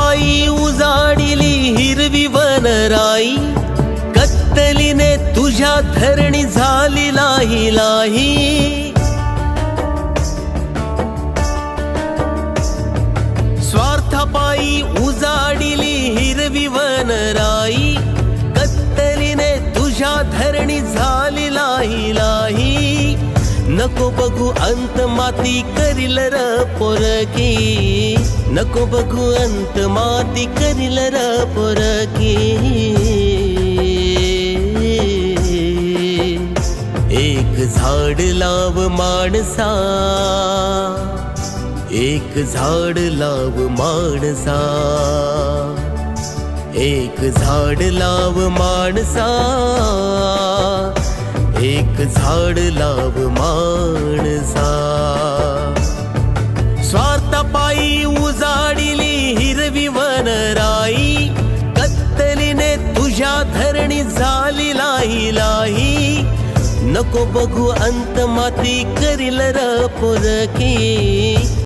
स्वार्थापायी उजाडिली हिरवी वनराई, कत्तलीने तुझ्या धरणी झाली लाही लाही. स्वार्थापायी उजाडिली हिरवी वनराई, कत्तलीने तुझ्या धरणी झाली लाही लाही. नको बघू अंत माती करील र पोरकी, नको बघू अंत माती करील र पोरकी. एक झाड लाव माणसा, एक झाड लाव माणसा, एक झाड लाव माणसा, एक झाड लाव माणसा. स्वार्थापायी उजाडिली हिरवी वनराई, कत्तलीने तुझ्या धरणी झाली लाही लाही. नको बघू अंत माती करील र पोरकी.